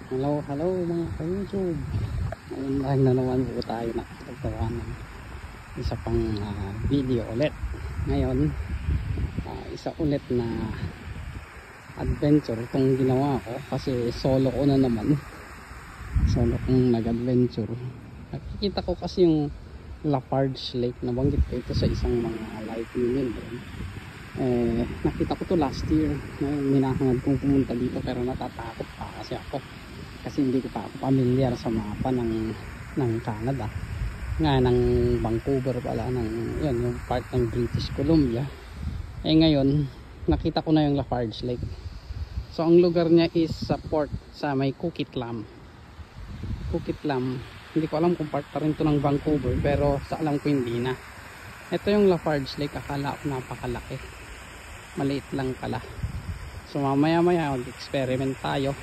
Hello, hello mga ka-YouTube. Ngayon na naman po tayo na paggawa ng isa pang video ulit. Ngayon, isa ulit na adventure itong ginawa ko kasi solo ko na naman. Solo kong nag-adventure. Nakikita ko kasi yung Lafarge Lake. Nabanggit ko ito sa isang mga live video. Nakita ko to last year. Minahangad kong pumunta dito pero natatakot pa kasi ako. Kasi hindi ko pa ako familiar sa mapa ng Canada nga, ng Vancouver pala, ng yun, yung part ng British Columbia. Ngayon nakita ko na yung Lafarge Lake. So ang lugar niya is sa port sa may Coquitlam. Hindi ko alam kung part pa rin to ng Vancouver, pero sa alam ko hindi na. Ito yung Lafarge Lake. Akala ko napakalaki, maliit lang pala. So mamaya mag-experiment tayo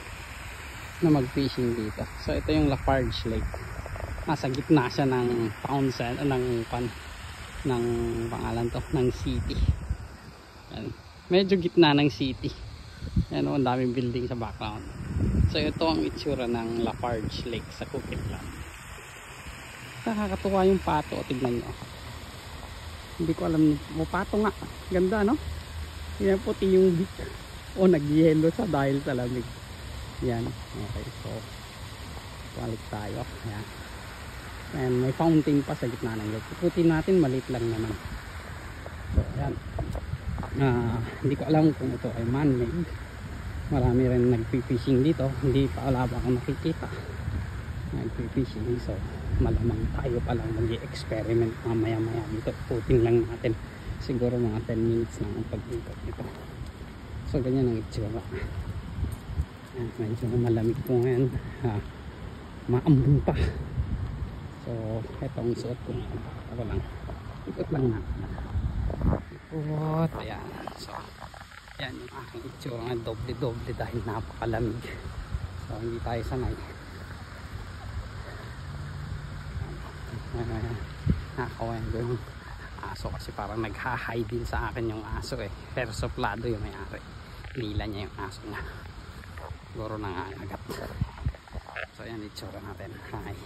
na mag-fishing dito. So ito yung Lafarge Lake. Nasa gitna siya ng Townsend, ng pangalan to, ng city. Yan. Medyo gitna ng city. Yan o, ang daming building sa background. So ito ang itsura ng Lafarge Lake sa Coquitlam. Nakakatuwa yung pato, tignan nyo. Hindi ko alam, pato nga. Ganda, no? Yan, puti yung beak. O nag-yellow siya dahil sa lamig. Yan, okay, so balik tayo. Yan. And may fountain pa sa gitna ng lake. Ikutin natin, maliit lang naman. So yan, hindi ko alam kung ito ay man-made. Marami rin nagpi-fishing dito, hindi pa wala ba akong nakikita nagpi-fishing. So malamang tayo pa lang mag-experiment mamaya dito. Ikutin lang natin, siguro mga 10 minutes lang ang pag-ikot nito. So ganyan ang itsura. Medyo malamig po ngayon, maambon pa. So etong suot ko, ako lang ikot lang na ikot. Ayan, so yan yung aking itsura nga, doble dahil napakalamig. So hindi tayo sanay. Nakakawain ko yung aso kasi parang naghahay din sa akin yung aso pero suplado yung may-ari, lila niya yung aso niya, siguro nangangagat. So yan itsura natin. Hi.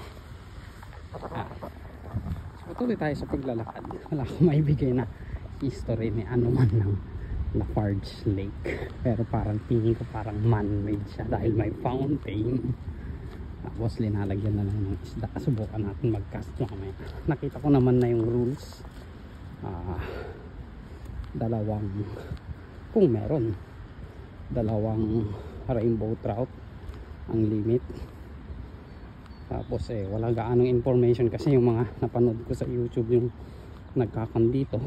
So tuloy tayo sa paglalakad. Wala akong maibigay na history ni ano man ng Lafarge Lake, pero parang tingin ko parang man-made siya dahil may fountain. Tapos linalagyan na lang ng isda. Subukan natin mag-cast mamaya. Nakita ko naman na yung rules, kung meron dalawang rainbow trout ang limit. Tapos wala gaanong information kasi yung mga napanood ko sa YouTube yung nagkakon dito.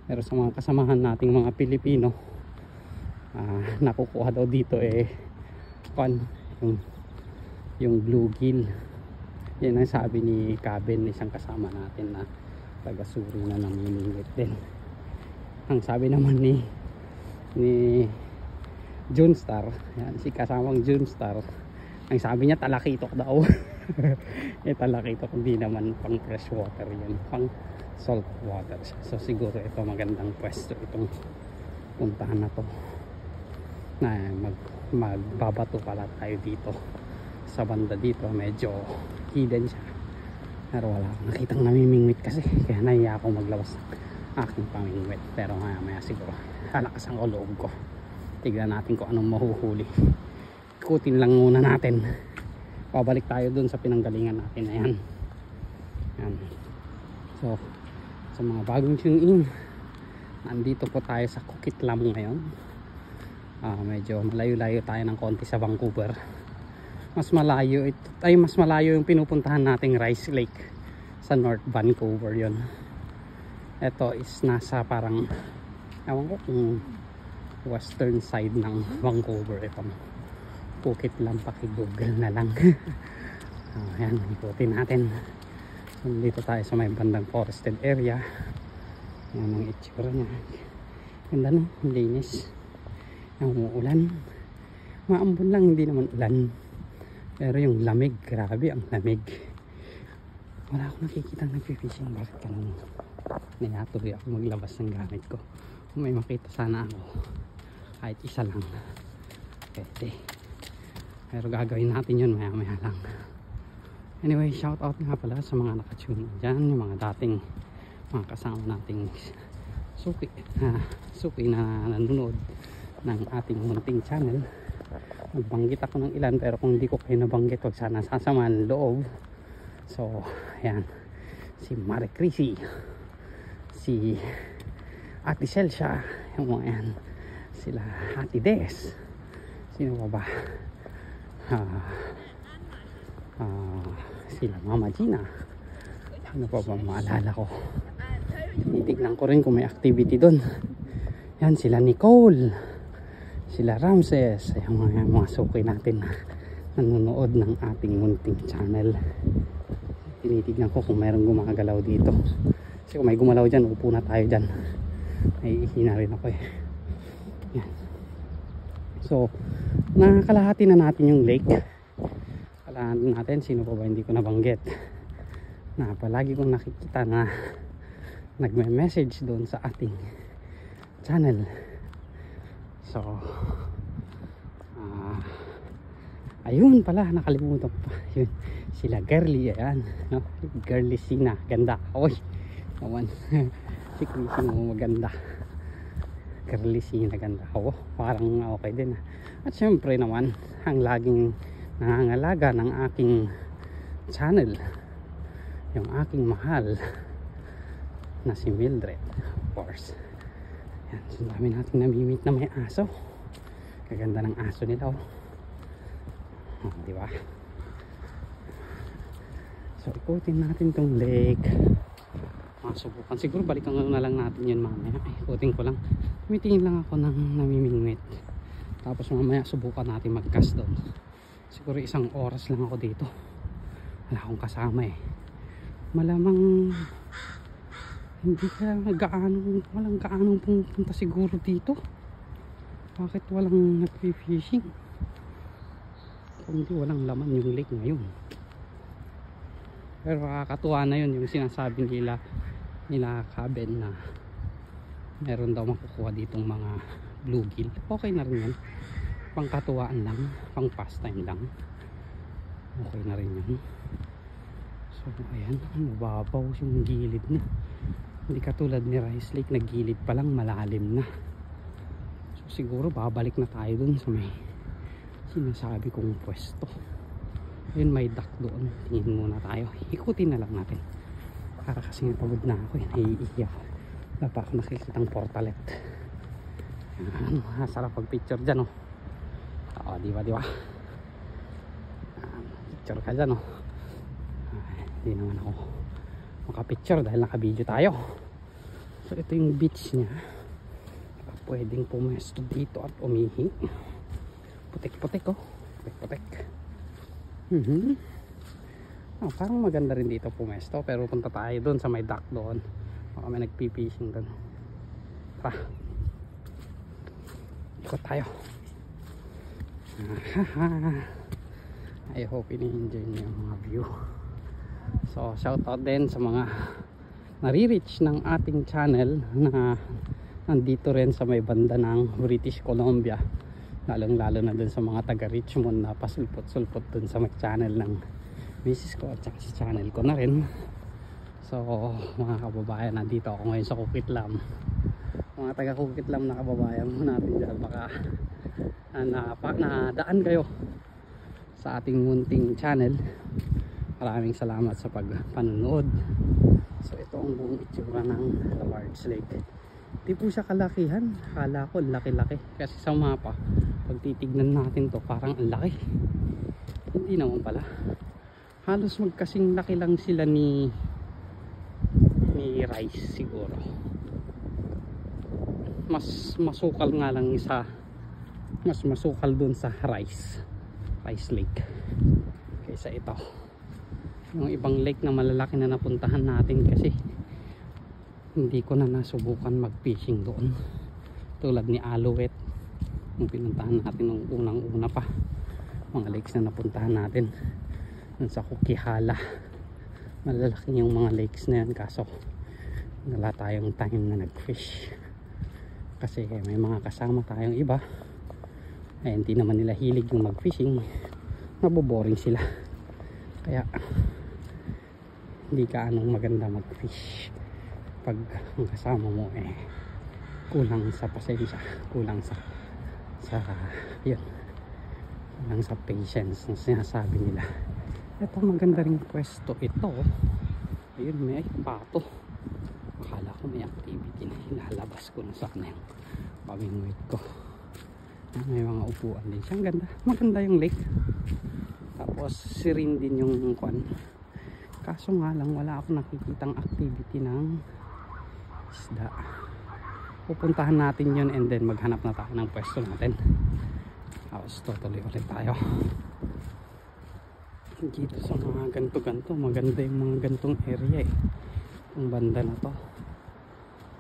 Pero sa mga kasamahan nating mga Pilipino, nakukuha daw dito yung bluegill. Yan ang sabi ni Cabin, isang kasama natin na taga-Suri na namimingwit din. Ang sabi naman ni Junstar, yan, si kasamang Junstar, ang sabi niya talakitok daw. Talakitok, hindi naman pang fresh water yan, pang salt water. So siguro ito magandang pwesto itong puntahan na to, na magbabato pala tayo dito sa banda dito. Medyo hidden siya pero wala akong nakitang namimingwit kasi, kaya nahiya ako maglabas ng aking pamingwit. Pero maya siguro halakas ang loob ko, tignan natin kung anong mahuhuli. Ikutin lang muna natin, pabalik tayo dun sa pinanggalingan natin. Ayan. So sa mga bagong tune in, nandito po tayo sa Coquitlam ngayon. Medyo malayo-layo tayo ng konti sa Vancouver. Mas malayo yung pinupuntahan nating Rice Lake sa North Vancouver. Yon, ito is nasa parang, ewan ko kung western side ng Vancouver. Itong Coquitlam, paki-google na lang. Ayan, ikutin natin. So, dito tayo sa may bandang forested area. Yan ang itsura niya. Ganda, no? Linis. Ang umuulan, maambon lang, hindi naman ulan. Pero yung lamig, grabe ang lamig. Wala akong nakikita nagpi-fishing. Bakit ganun? Nayatuloy ako maglabas ng gamit ko. Kung may makita sana ako, kahit isa lang, pwede. pero gagawin natin yun maya maya lang. Anyway, shout out nga pala sa mga nakatune dyan, yung mga dating mga kasama nating suki na nanonood ng ating munting channel. Nagbanggit ako ng ilan, pero kung hindi ko kayo nabanggit, wag sana sasamaan loob. So ayan, si Marie Crissy, si Ate Celsia, yung mga yan, sila Ate Des, sino pa ba, sila Mama Gina, ano pa ba maalala ko. Titignan ko rin kung may activity doon. Yan, sila Nicole, sila Ramses, yung mga suki natin na nanonood ng ating munting channel. Tinitignan ko kung mayroong gumagalaw dito, kasi kung may gumalaw dyan, upo na tayo dyan. Naiihina rin ako eh. Yan. So nakakalahati na natin yung lake. Kalahati natin, sino pa ba hindi ko nabanggit, na palagi kong nakikita na nagme-message doon sa ating channel. So ayun pala, nakalimutan ko pa yun, sila Girly, ayan, no? Girly Sina, ganda, oy naman. Si Chrissy mo maganda, Girly Sina, ganda, parang okay din. At syempre naman, ang laging nangangalaga ng aking channel, yung aking mahal na si Mildred, of course. Yan, so dami natin namimit na may aso. Kaganda ng aso nila, di ba? So ikutin natin tong lake, masubukan. Siguro balikan na lang natin yun mamaya. Ikutin ko lang, tumitingin lang ako ng namimingwit, tapos mamaya subukan natin mag-cast doon. Siguro 1 oras lang ako dito, wala akong kasama eh. Malamang hindi ka walang gaanong pumunta siguro dito. Bakit walang nagpi-fishing? Kundi walang laman yung lake ngayon. Pero kakatuwa na yun, yung sinasabi nila Kaben, na meron daw makukuha ditong mga bluegill. Okay na rin yan, pangkatuwaan lang, pang pastime lang, okay na rin yun. So ayan, mababaw yung gilid na, hindi katulad ni Rice Lake, naggilid pa lang, malalim na. So siguro babalik na tayo dun sa may sinasabi kong pwesto. Ayun, may duck doon, tingin muna tayo, ikutin na lang natin, para kasi napagod na ako, naiiyak, wala pa ako nakikitang portalet. Sarap pag picture dyan, diba picture ka dyan, hindi naman ako makapicture dahil naka-video tayo. So ito yung beach nya, pwedeng pumesto dito at umihi. Putik-putik, putik-putik. Parang maganda rin dito pumesto, pero punta tayo doon sa may dock doon, baka may nagpipishing doon. Tara, ikot tayo. I hope ini-enjoy niyo yung mga view. So shout out din sa mga nare-reach ng ating channel na nandito rin sa may banda ng British Columbia, lalong lalo na dun sa mga taga Richmond na pasulpot-sulpot dun sa may channel ng misis ko at saka sa channel ko na rin. So mga kababayan, nandito ako ngayon sa Coquitlam. Mga taga Coquitlam na kababayan mo natin dyan, baka nadaan kayo sa ating munting channel. Maraming salamat sa pagpanonood. So ito ang buong itsura ng Large Lake. Di po siya kalakihan, akala ko laki-laki, kasi sa mapa pag titignan natin to parang ang laki. Hindi naman pala, halos magkasing laki lang sila ni Rice siguro. Mas masukal nga lang mas masukal dun sa Rice Lake kaysa ito. Yung ibang lake na malalaki na napuntahan natin, kasi hindi ko na nasubukan mag-fishing doon. Tulad ni Alouette, yung pinuntahan natin nung unang-una pa. Mga lakes na napuntahan natin dun sa Coquihalla, malalaki yung mga lakes na yan, kaso wala tayong time na nag-fish kasi may mga kasama tayong iba, ay hindi naman nila hilig yung mag-fishing. naboboring sila. Kaya hindi ka anong maganda mag-fish pag ang kasama mo kulang sa pasensya, kulang sa yun, kulang sa patience na sinasabi nila. Ito maganda ring pwesto ito. Ayun, may pato. Akala ko may activity na, ilalabas ko na sana yung pamingwit ko. May mga upuan din siya. Ganda, maganda yung lake. Tapos serene din yung kwan. Kaso nga lang wala ako nakikitang activity ng isda. Pupuntahan natin yun and then maghanap na tayo ng pwesto natin. Tapos tutuloy ulit tayo. Dito sa mga ganto-ganto, maganda yung mga gantong area yung banda na to.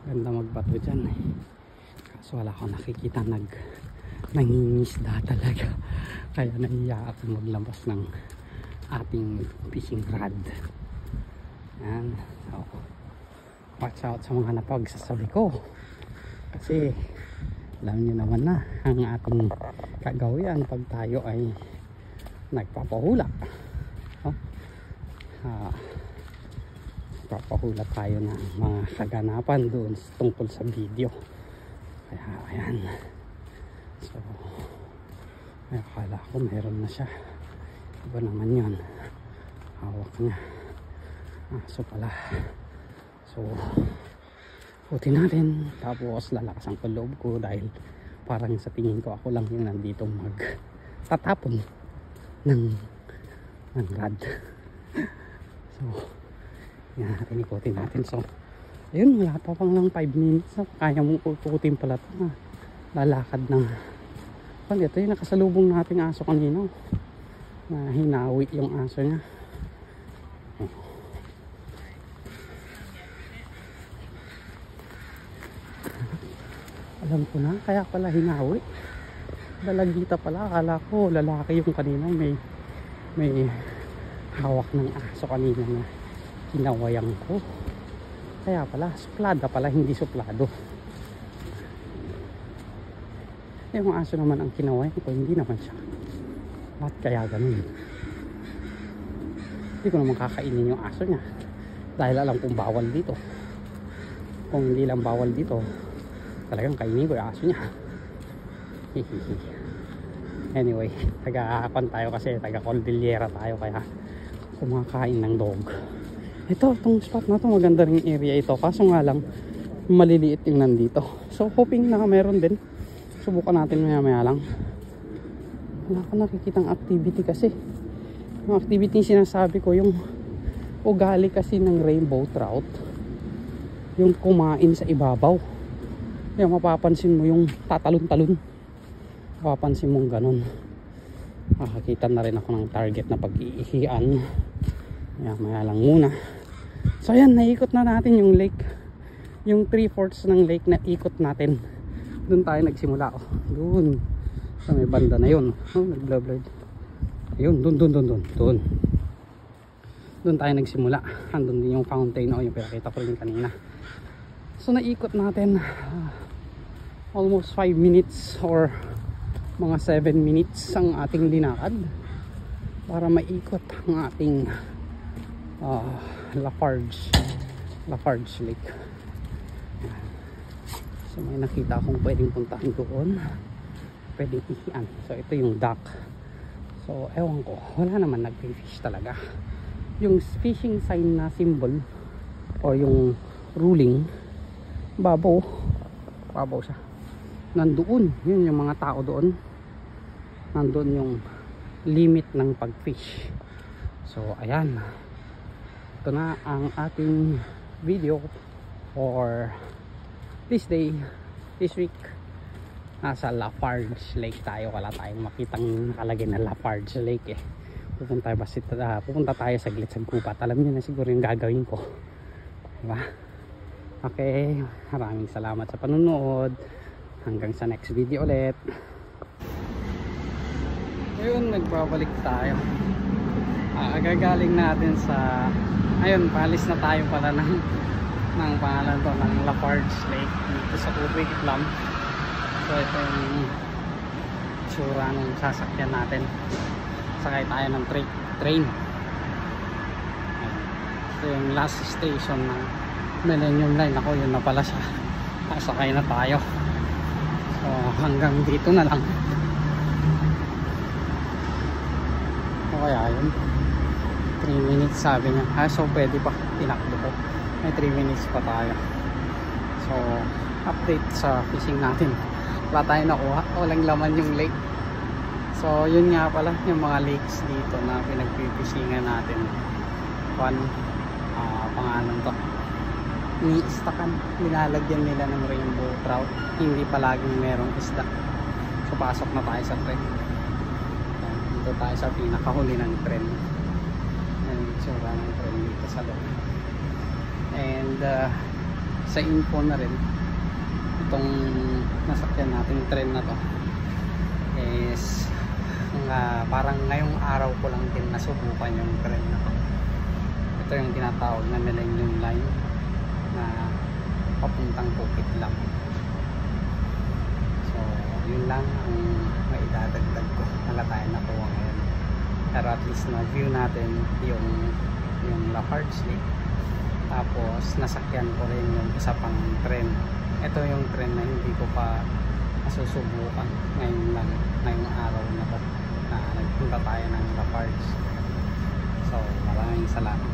Ganda magbato dyan Kaso wala akong nakikita nangingisda talaga. Kaya nahiya ako maglabas ng ating fishing rod. Yan. So, watch out sa mga napagsasabi ko. Kasi alam niyo naman na ang ating kagawian pag tayo ay nagpapahula. Nagpapahula tayo ng mga kaganapan doon tungkol sa video. Kaya ayan. So, ay akala ko meron na siya. Iba naman yun, hawak niya aso pala. So putin natin, tapos lalakasan ko loob ko dahil parang sa tingin ko ako lang yung nandito tatapon ng rod. So yan natin, ikutin natin. So ayun, wala pa pang lang 5 minutes na kaya mong ikutin pala ito. Lalakad ng ito yung nakasalubong nating aso kanina na hinawi yung aso niya. Alam ko na, kaya pala hinawi. Dalagita pala, akala ko lalaki yung kanina, may hawak ng aso kanina na hinawayan ko. Kaya pala, suplada pala, hindi suplado. Yung aso naman ang kinawayan ko, hindi naman siya. Bakit kaya ganun? Hindi ko naman kakainin yung aso niya dahil alam kong bawal dito. Kung hindi lang bawal dito, talagang kainin ko yung aso niya. Anyway, taga-apan tayo kasi taga-Cordillera tayo, kaya kumakain ng dog. Itong spot na to, maganda ring area ito, kaso nga lang maliliit yung nandito. So hoping na meron din. Subukan natin maya lang. Wala ko nakikitang activity kasi. Yung activity yung sinasabi ko, yung ugali kasi ng rainbow trout, yung kumain sa ibabaw. Kaya mapapansin mo yung tatalon-talon. Mapapansin mong ganun. Makakita na rin ako ng target na pag-iihian. Maya lang muna. So ayan, naikot na natin yung lake. Yung 3/4 ng lake na ikot natin. Doon tayo nagsimula. Doon. Sa may banda na yun. Nag-blurred. Ayun, doon. Doon tayo nagsimula. Andun din yung fountain. Yung pinakita ko rin kanina. So naikot natin almost 5 minutes or mga 7 minutes ang ating linakad para maikot ang ating Lafarge Lake. So may nakita akong pwedeng puntahan doon, pwedeng ihian. So ito yung dock. So ewan ko, wala naman nag-fish talaga. Yung fishing sign na symbol o yung ruling, babaw siya. Nandoon, yun yung mga tao doon. Nandoon yung limit ng pag-fish. So ayan, ito na ang ating video for this day, this week. Nasa Lafarge Lake tayo. Wala tayong makitang nakalagay na Lafarge Lake pupunta tayo saglit sa gubat. Alam niyo na siguro yung gagawin ko, diba? Okay, maraming salamat sa panunood. Hanggang sa next video ulit. Ayun, nagbabalik tayo. Gagaling natin sa, ayun, palis na tayo pala ng pangalan to, ng Lafarge Lake dito sa Coquitlam. So ito yung tsura ng sasakyan natin. sakay tayo ng train. Ito yung last station ng Millennium Line. Ako, yun na pala siya. Sakay na tayo. So hanggang dito na lang. O kaya yun, 3 minutes sabi niya. So pwede pa, tinakbo ko. May 3 minutes pa tayo. So update sa fishing natin. Wala tayo nakuha, walang laman yung lake. So yun nga pala yung mga lakes dito na pinagpipishingan natin. Pangalan to, ni-istakan, nilalagyan nila ng rainbow trout. Hindi palaging merong isda. So pasok na tayo sa tren. Dito tayo sa pinakahuli ng tren. Yung itsura ng tren dito sa loob. And sa info na rin, itong nasakyan natin tren na to is parang ngayong araw ko lang din nasubukan yung tren na to. Ito yung tinatawag na Millennium Line na papuntang Coquit lang. So yun lang ang maidadagdag ko. Wala tayo nakuha ngayon, pero at least na view natin yung Lafarge Lake. Tapos nasakyan ko rin yung isa pang tren. Ito yung tren na hindi ko pa nasusubukan ngayon lang, ngayong araw na to na nagpunta tayo ng Lafarge. So maraming salamat.